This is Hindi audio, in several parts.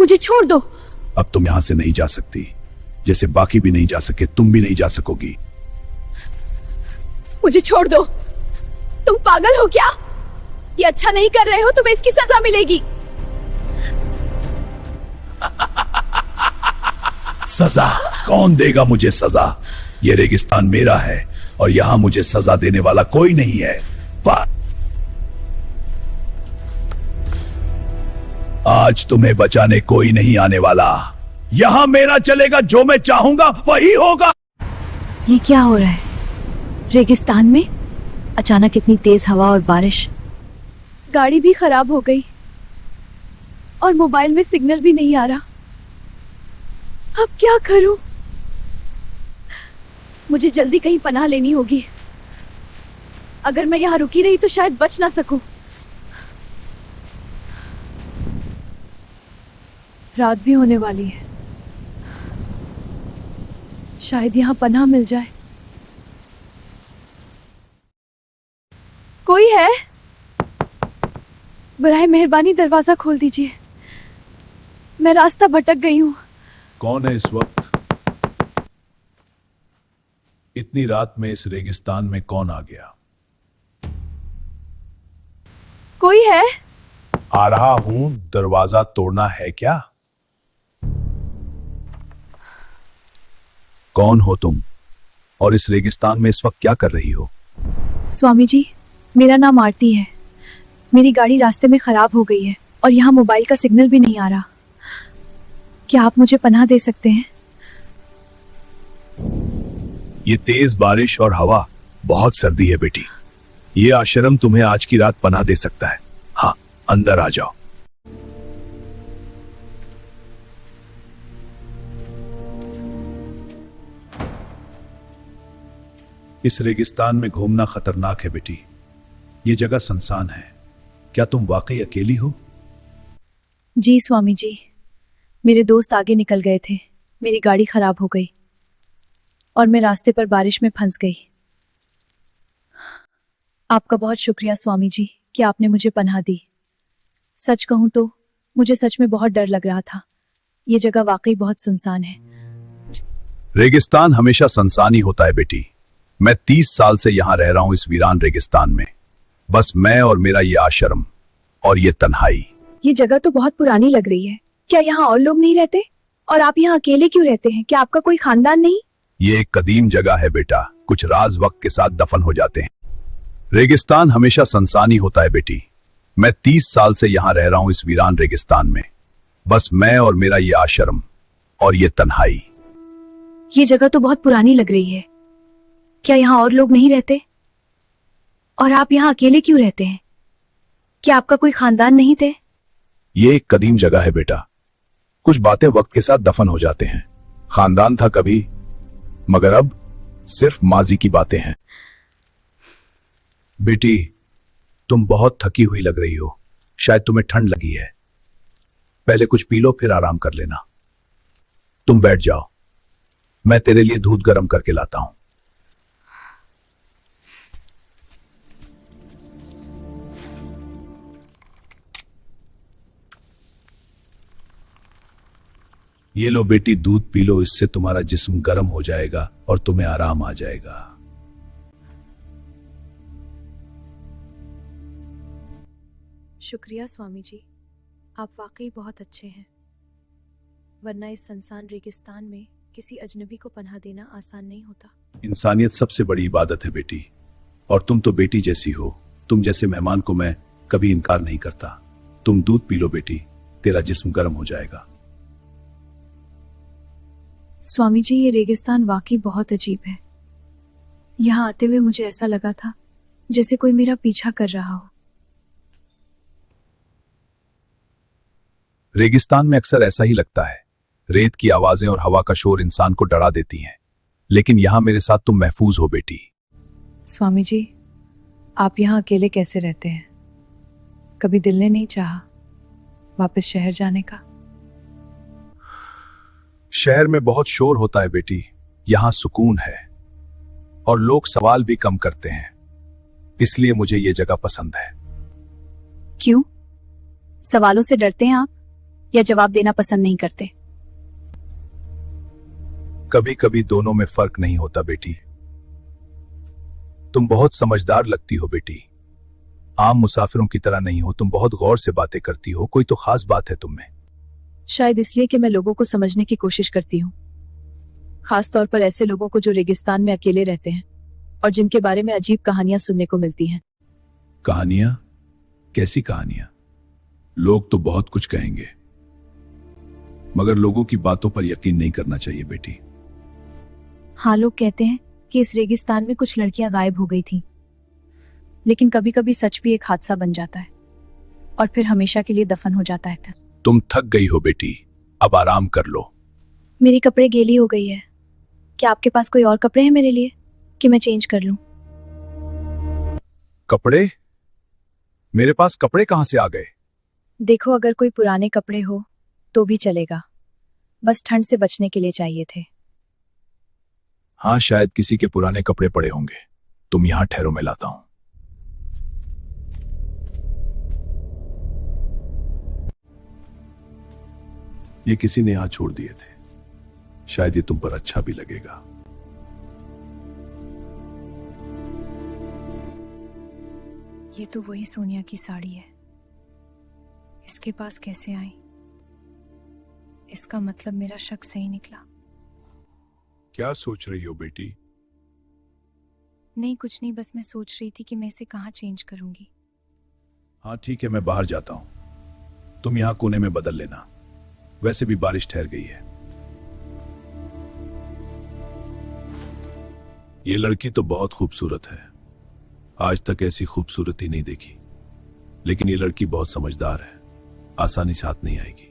मुझे छोड़ दो। अब तुम यहाँ से नहीं जा सकती, जैसे बाकी भी नहीं जा सके तुम भी नहीं जा सकोगी। मुझे छोड़ दो। तुम पागल हो क्या? ये अच्छा नहीं कर रहे हो, तुम्हें इसकी सजा मिलेगी। सजा? कौन देगा मुझे सजा? ये रेगिस्तान मेरा है और यहाँ मुझे सजा देने वाला कोई नहीं है। आज तुम्हें बचाने कोई नहीं आने वाला। यहाँ मेरा चलेगा, जो मैं चाहूंगा वही होगा। ये क्या हो रहा है? रेगिस्तान में अचानक इतनी तेज हवा और बारिश। गाड़ी भी खराब हो गई और मोबाइल में सिग्नल भी नहीं आ रहा। अब क्या करूं? मुझे जल्दी कहीं पनाह लेनी होगी। अगर मैं यहाँ रुकी रही तो शायद बच ना सकूं। रात भी होने वाली है, शायद यहाँ पनाह मिल जाए। कोई है? बराए मेहरबानी दरवाजा खोल दीजिए, मैं रास्ता भटक गई हूँ। कौन है इस वक्त? इतनी रात में इस रेगिस्तान में कौन आ गया? कोई है? आ रहा हूं, दरवाजा तोड़ना है क्या? कौन हो तुम और इस रेगिस्तान में इस वक्त क्या कर रही हो? स्वामी जी, मेरा नाम आरती है। मेरी गाड़ी रास्ते में खराब हो गई है और यहाँ मोबाइल का सिग्नल भी नहीं आ रहा। क्या आप मुझे पनाह दे सकते हैं? ये तेज बारिश और हवा, बहुत सर्दी है बेटी। ये आश्रम तुम्हें आज की रात पनाह दे सकता है। हाँ, अंदर आ जाओ। इस रेगिस्तान में घूमना खतरनाक है बेटी। ये जगह सुनसान है। क्या तुम वाकई अकेली हो? जी स्वामी जी, मेरे दोस्त आगे निकल गए थे। मेरी गाड़ी खराब हो गई और मैं रास्ते पर बारिश में फंस गई। आपका बहुत शुक्रिया स्वामी जी कि आपने मुझे पनाह दी। सच कहूं तो मुझे सच में बहुत डर लग रहा था। ये जगह वाकई बहुत सुनसान है। रेगिस्तान हमेशा सुनसान ही होता है बेटी। मैं 30 साल से यहां रह रहा हूं इस वीरान रेगिस्तान में। बस मैं और मेरा ये आश्रम और ये तन्हाई। ये जगह तो बहुत पुरानी लग रही है। क्या यहाँ और लोग नहीं रहते? और आप यहाँ अकेले क्यों रहते हैं? क्या आपका कोई खानदान नहीं? ये एक कदीम जगह है बेटा, कुछ राज वक्त के साथ दफन हो जाते हैं। रेगिस्तान हमेशा सुनसान ही होता है बेटी। मैं 30 साल से यहां रह रहा हूं इस वीरान रेगिस्तान में। बस मैं और मेरा ये आश्रम और ये तन्हाई। ये जगह तो बहुत पुरानी लग रही है। क्या यहाँ और लोग नहीं रहते? और आप यहाँ अकेले क्यों रहते हैं? क्या आपका कोई खानदान नहीं थे? ये एक कदीम जगह है बेटा, कुछ बातें वक्त के साथ दफन हो जाते हैं। खानदान था कभी, मगर अब सिर्फ माजी की बातें हैं। बेटी, तुम बहुत थकी हुई लग रही हो। शायद तुम्हें ठंड लगी है। पहले कुछ पी लो, फिर आराम कर लेना। तुम बैठ जाओ, मैं तेरे लिए दूध गर्म करके लाता हूं। ये लो बेटी, दूध पी लो, इससे तुम्हारा जिस्म गर्म हो जाएगा और तुम्हें आराम आ जाएगा। शुक्रिया स्वामी जी, आप वाकई बहुत अच्छे हैं। वरना इस सुनसान रेगिस्तान में किसी अजनबी को पनाह देना आसान नहीं होता। इंसानियत सबसे बड़ी इबादत है बेटी, और तुम तो बेटी जैसी हो। तुम जैसे मेहमान को मैं कभी इनकार नहीं करता। तुम दूध पी लो बेटी, तेरा जिस्म गर्म हो जाएगा। स्वामी जी, ये रेगिस्तान वाकई बहुत अजीब है। यहाँ आते हुए मुझे ऐसा लगा था जैसे कोई मेरा पीछा कर रहा हो। रेगिस्तान में अक्सर ऐसा ही लगता है। रेत की आवाजें और हवा का शोर इंसान को डरा देती हैं, लेकिन यहां मेरे साथ तुम महफूज हो बेटी। स्वामी जी, आप यहाँ अकेले कैसे रहते हैं? कभी दिल ने नहीं चाहा वापस शहर जाने का? शहर में बहुत शोर होता है बेटी, यहां सुकून है और लोग सवाल भी कम करते हैं। इसलिए मुझे ये जगह पसंद है। क्यों? सवालों से डरते हैं आप? या जवाब देना पसंद नहीं करते? कभी कभी दोनों में फर्क नहीं होता बेटी। तुम बहुत समझदार लगती हो बेटी, आम मुसाफिरों की तरह नहीं हो। तुम बहुत गौर से बातें करती हो, कोई तो खास बात है तुम में। शायद इसलिए कि मैं लोगों को समझने की कोशिश करती हूँ, खास तौर पर ऐसे लोगों को जो रेगिस्तान में अकेले रहते हैं और जिनके बारे में अजीब कहानियां सुनने को मिलती हैं। कहानियां? कैसी कहानियां? लोग तो बहुत कुछ कहेंगे, मगर लोगों की बातों पर यकीन नहीं करना चाहिए बेटी। हाँ, लोग कहते हैं कि इस रेगिस्तान में कुछ लड़कियां गायब हो गई थीं, लेकिन कभी कभी सच भी एक हादसा बन जाता है और फिर हमेशा के लिए दफन हो जाता है। तुम थक गई हो बेटी, अब आराम कर लो। मेरी कपड़े गीली हो गई है, क्या आपके पास कोई और कपड़े हैं मेरे लिए कि मैं चेंज कर लूं? कपड़े? मेरे पास कपड़े कहां से आ गए? देखो, अगर कोई पुराने कपड़े हो तो भी चलेगा, बस ठंड से बचने के लिए चाहिए थे। हाँ, शायद किसी के पुराने कपड़े पड़े होंगे। तुम यहां ठहरो, मैं लाता हूं। ये किसी ने यहां छोड़ दिए थे, शायद ये तुम पर अच्छा भी लगेगा। ये तो वही सोनिया की साड़ी है, इसके पास कैसे आई? इसका मतलब मेरा शक सही निकला। क्या सोच रही हो बेटी? नहीं, कुछ नहीं, बस मैं सोच रही थी कि मैं इसे कहाँ चेंज करूंगी। हाँ ठीक है, मैं बाहर जाता हूं, तुम यहां कोने में बदल लेना। वैसे भी बारिश ठहर गई है। ये लड़की तो बहुत खूबसूरत है, आज तक ऐसी खूबसूरती नहीं देखी। लेकिन ये लड़की बहुत समझदार है, आसानी से हाथ नहीं आएगी।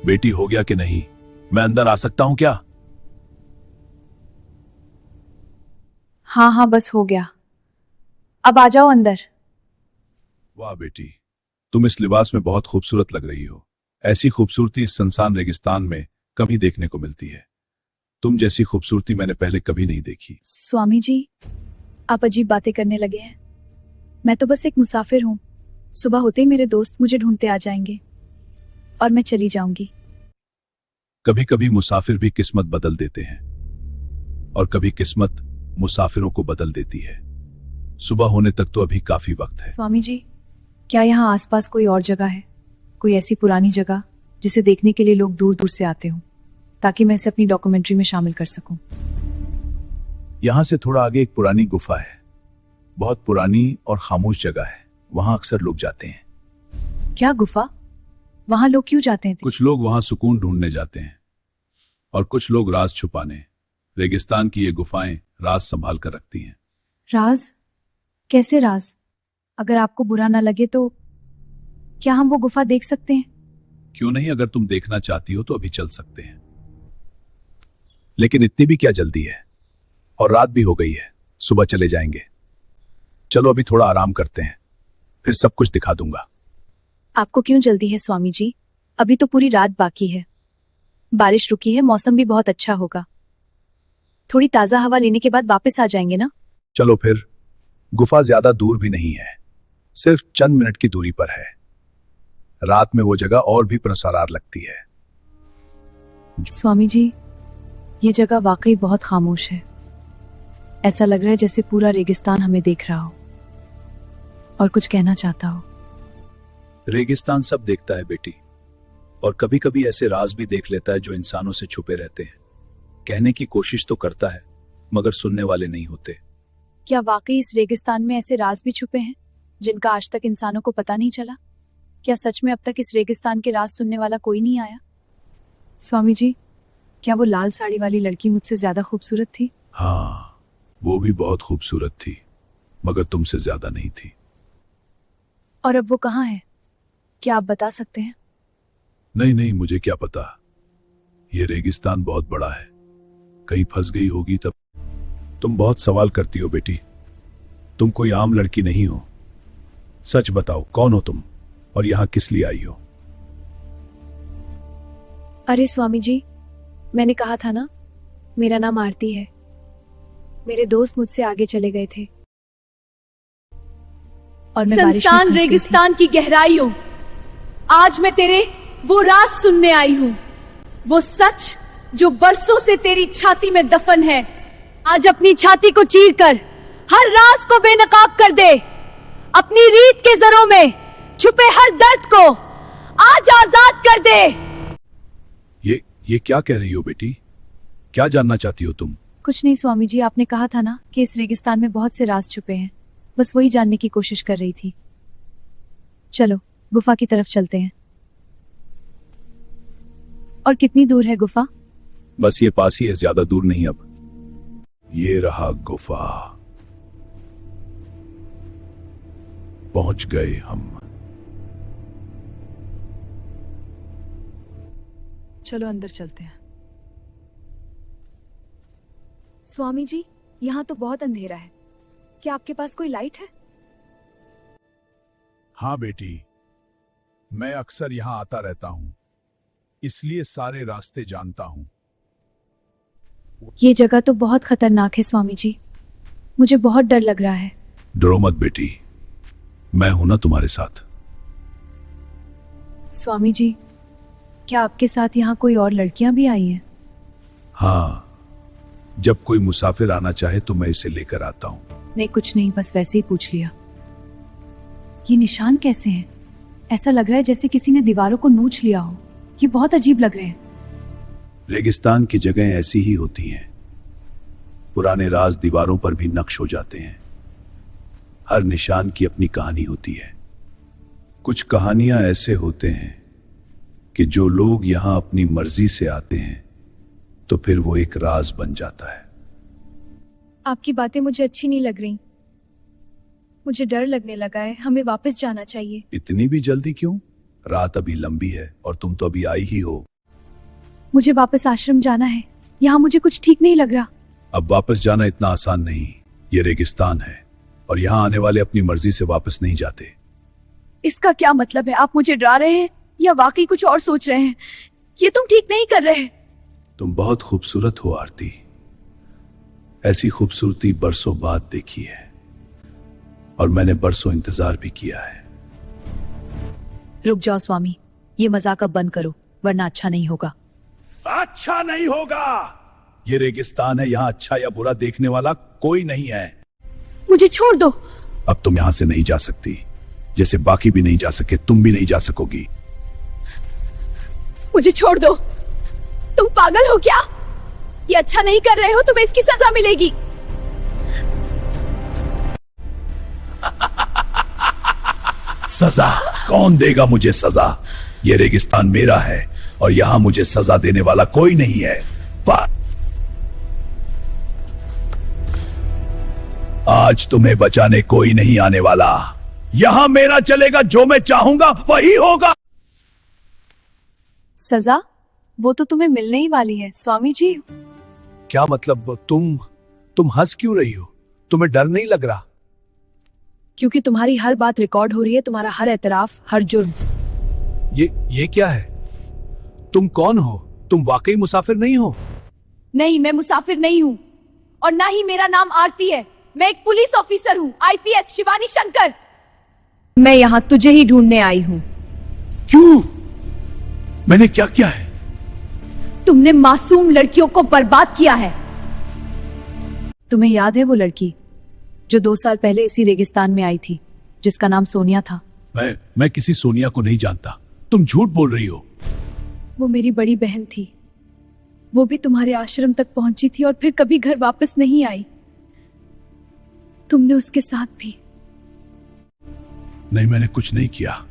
बेटी, हो गया कि नहीं? मैं अंदर आ सकता हूं क्या? हाँ हाँ, बस हो गया, अब आ जाओ अंदर। वाह बेटी, तुम इस लिबास में बहुत खूबसूरत लग रही हो। ऐसी खूबसूरती इस सुनसान रेगिस्तान में कम ही देखने को मिलती है। तुम जैसी खूबसूरती मैंने पहले कभी नहीं देखी। स्वामी जी, आप अजीब बातें करने लगे हैं। मैं तो बस एक मुसाफिर हूँ, सुबह होते ही मेरे दोस्त मुझे ढूंढते आ जाएंगे और मैं चली जाऊंगी। कभी कभी मुसाफिर भी किस्मत बदल देते हैं और कभी किस्मत मुसाफिरों को बदल देती है। सुबह होने तक तो अभी काफी वक्त है। स्वामी जी, क्या यहाँ आसपास कोई और जगह है, कोई ऐसी पुरानी जगह जिसे देखने के लिए लोग दूर दूर से आते हों, ताकि मैं इसे अपनी डॉक्यूमेंट्री में शामिल कर सकूं? यहां से थोड़ा आगे एक पुरानी गुफा है, बहुत पुरानी और खामोश जगह है। वहां अक्सर लोग जाते हैं। क्या गुफा? वहां लोग क्यों जाते हैं? कुछ लोग वहां सुकून ढूंढने जाते हैं और कुछ लोग राज छुपाने। रेगिस्तान की ये गुफाएं राज संभाल कर रखती हैं। राज? कैसे राज? अगर आपको बुरा ना लगे तो क्या हम वो गुफा देख सकते हैं? क्यों नहीं, अगर तुम देखना चाहती हो तो अभी चल सकते हैं, लेकिन इतनी भी क्या जल्दी है, और रात भी हो गई है, सुबह चले जाएंगे। चलो अभी थोड़ा आराम करते हैं, फिर सब कुछ दिखा दूंगा। आपको क्यों जल्दी है स्वामी जी? अभी तो पूरी रात बाकी है, बारिश रुकी है, मौसम भी बहुत अच्छा होगा। थोड़ी ताजा हवा लेने के बाद वापस आ जाएंगे ना? चलो फिर। गुफा ज्यादा दूर भी नहीं है, सिर्फ चंद मिनट की दूरी पर है। रात में वो जगह और भी पुरस्कार लगती है। स्वामी जी, ये जगह वाकई बहुत खामोश है। ऐसा लग रहा है जैसे पूरा रेगिस्तान हमें देख रहा हो और कुछ कहना चाहता हो। रेगिस्तान सब देखता है बेटी, और कभी कभी ऐसे राज भी देख लेता है जो इंसानों से छुपे रहते हैं। कहने की कोशिश तो करता है, मगर सुनने वाले नहीं होते। क्या वाकई इस रेगिस्तान में ऐसे राज भी छुपे हैं जिनका आज तक इंसानों को पता नहीं चला? क्या सच में अब तक इस रेगिस्तान के राज सुनने वाला कोई नहीं आया? स्वामी जी, क्या वो लाल साड़ी वाली लड़की मुझसे ज्यादा खूबसूरत थी? हाँ, वो भी बहुत खूबसूरत थी, मगर तुमसे ज्यादा नहीं थी। और अब वो कहाँ है, क्या आप बता सकते हैं? नहीं नहीं, मुझे क्या पता। ये रेगिस्तान बहुत बड़ा है, कहीं फंस गई होगी तब। तुम बहुत सवाल करती हो बेटी, तुम कोई आम लड़की नहीं हो। सच बताओ, कौन हो तुम और यहां किस लिए आई हो? अरे स्वामी जी, मैंने कहा था ना, मेरा नाम आरती है। मेरे दोस्त मुझसे आगे चले गए थे और मैं बारिश में सुनसान फंस गई थी। रेगिस्तान की गहराइयों, आज मैं तेरे वो राज सुनने आई हूँ, वो सच जो बरसों से तेरी छाती में दफन है। आज अपनी छाती को चीर कर हर राज को बेनकाब कर दे। अपनी रीत के जरों में छुपे हर दर्द को आज आजाद कर दे। ये क्या कह रही हो बेटी? क्या जानना चाहती हो तुम? कुछ नहीं स्वामी जी, आपने कहा था ना कि इस रेगिस्तान में बहुत से राज छुपे हैं, बस वही जानने की कोशिश कर रही थी। चलो गुफा की तरफ चलते हैं। और कितनी दूर है गुफा? बस ये पास ही है, ज्यादा दूर नहीं। अब ये रहा गुफा, पहुंच गए हम। चलो अंदर चलते हैं। स्वामी जी, यहाँ तो बहुत अंधेरा है, क्या आपके पास कोई लाइट है? हाँ बेटी, मैं अक्सर यहां आता रहता हूं, इसलिए सारे रास्ते जानता हूं। ये जगह तो बहुत खतरनाक है स्वामी जी, मुझे बहुत डर लग रहा है। डरो मत बेटी, मैं हूं ना तुम्हारे साथ। स्वामी जी, क्या आपके साथ यहाँ कोई और लड़कियां भी आई हैं? हाँ, जब कोई मुसाफिर आना चाहे तो मैं इसे लेकर आता हूं। नहीं कुछ नहीं, बस वैसे ही पूछ लिया। ये निशान कैसे हैं? ऐसा लग रहा है जैसे किसी ने दीवारों को नोच लिया हो। ये बहुत अजीब लग रहे हैं। रेगिस्तान की जगह ऐसी ही होती हैं। पुराने राज दीवारों पर भी नक्श हो जाते हैं। हर निशान की अपनी कहानी होती है। कुछ कहानियां ऐसे होते हैं कि जो लोग यहां अपनी मर्जी से आते हैं तो फिर वो एक राज बन जाता है। आपकी बातें मुझे अच्छी नहीं लग रही, मुझे डर लगने लगा है। हमें वापस जाना चाहिए। इतनी भी जल्दी क्यों? रात अभी लंबी है और तुम तो अभी आई ही हो। मुझे वापस आश्रम जाना है, यहाँ मुझे कुछ ठीक नहीं लग रहा। अब वापस जाना इतना आसान नहीं। ये रेगिस्तान है और यहाँ आने वाले अपनी मर्जी से वापस नहीं जाते। इसका क्या मतलब है? आप मुझे डरा रहे हैं या वाकई कुछ और सोच रहे हैं? ये तुम ठीक नहीं कर रहे। तुम बहुत खूबसूरत हो आरती। ऐसी खूबसूरती बरसों बाद देखी है और मैंने बरसों इंतजार भी किया है। रुक जाओ स्वामी, ये मजाक अब बंद करो वरना अच्छा नहीं होगा। अच्छा नहीं होगा? ये रेगिस्तान है, यहाँ अच्छा या बुरा देखने वाला कोई नहीं है। मुझे छोड़ दो। अब तुम यहाँ से नहीं जा सकती, जैसे बाकी भी नहीं जा सके तुम भी नहीं जा सकोगी। मुझे छोड़ दो। तुम पागल हो क्या? ये अच्छा नहीं कर रहे हो, तुम्हें इसकी सजा मिलेगी। सजा? कौन देगा मुझे सजा? ये रेगिस्तान मेरा है और यहां मुझे सजा देने वाला कोई नहीं है। आज तुम्हें बचाने कोई नहीं आने वाला। यहां मेरा चलेगा, जो मैं चाहूंगा वही होगा। सजा? वो तो तुम्हें मिलने ही वाली है स्वामी जी। क्या मतलब? तुम हंस क्यों रही हो? तुम्हें डर नहीं लग रहा? क्योंकि तुम्हारी हर बात रिकॉर्ड हो रही है, तुम्हारा हर एतराफ, हर जुर्म। ये क्या है? तुम कौन हो? तुम वाकई मुसाफिर नहीं हो? नहीं, मैं मुसाफिर नहीं हूँ और ना ही मेरा नाम आरती है। मैं एक पुलिस ऑफिसर हूँ, आईपीएस शिवानी शंकर। मैं यहाँ तुझे ही ढूंढने आई हूँ। क्यों? मैंने क्या किया है? तुमने मासूम लड़कियों को बर्बाद किया है। तुम्हें याद है वो लड़की जो 2 साल पहले इसी रेगिस्तान में आई थी, जिसका नाम सोनिया था? मैं किसी सोनिया को नहीं जानता। तुम झूठ बोल रही हो। वो मेरी बड़ी बहन थी। वो भी तुम्हारे आश्रम तक पहुंची थी और फिर कभी घर वापस नहीं आई। तुमने उसके साथ भी। नहीं, मैंने कुछ नहीं किया।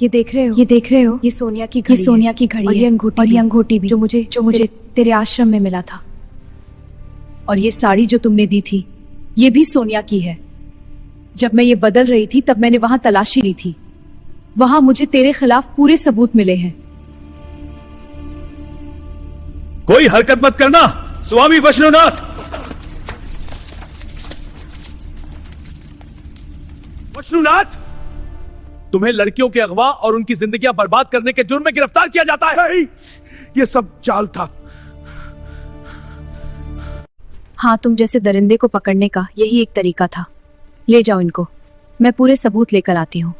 ये देख रहे हो? ये सोनिया की घड़ी। ये सोनिया की घड़ी और ये अंगूठी भी जो मुझे तेरे आश्रम में मिला था। और ये साड़ी जो तुमने दी थी, ये भी सोनिया की है। जब मैं ये बदल रही थी तब मैंने वहां तलाशी ली थी। वहां मुझे तेरे खिलाफ पूरे सबूत मिले हैं। कोई हरकत मत करना स्वामी वैष्णोनाथ। वैष्णोनाथ, तुम्हें लड़कियों के अगवा और उनकी जिंदगियां बर्बाद करने के जुर्म में गिरफ्तार किया जाता है। नहीं, ये सब चाल था। हाँ, तुम जैसे दरिंदे को पकड़ने का यही एक तरीका था। ले जाओ इनको, मैं पूरे सबूत लेकर आती हूँ।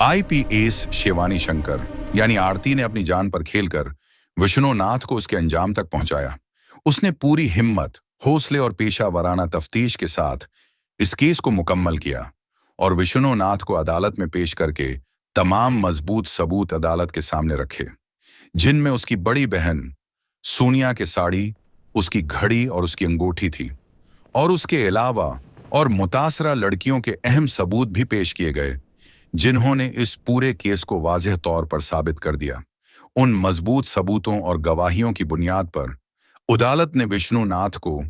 आईपीएस शिवानी शंकर यानी आरती ने अपनी जान पर खेलकर विष्णुनाथ को उसके अंजाम तक पहुंचाया। उसने पूरी हिम्मत, हौसले और पेशा वाराना तफ्तीश के साथ इस केस को मुकम्मल किया और विष्णुनाथ को अदालत में पेश करके तमाम मजबूत सबूत अदालत के सामने रखे, जिनमें उसकी बड़ी बहन सोनिया के साड़ी, उसकी घड़ी और उसकी अंगूठी थी, और उसके अलावा और मुतासरा लड़कियों के अहम सबूत भी पेश किए गए, जिन्होंने इस पूरे केस को वाज़ेह तौर पर साबित कर दिया। उन मजबूत सबूतों और गवाहियों की बुनियाद पर अदालत ने विष्णुनाथ को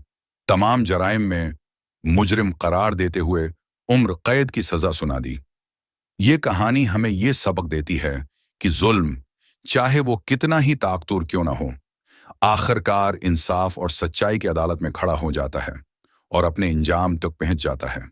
तमाम जराइम में मुजरिम करार देते हुए उम्र कैद की सजा सुना दी। ये कहानी हमें ये सबक देती है कि जुल्म, चाहे वो कितना ही ताकतूर क्यों ना हो, आखिरकार इंसाफ और सच्चाई की अदालत में खड़ा हो जाता है और अपने इंजाम तक पहुंच जाता है।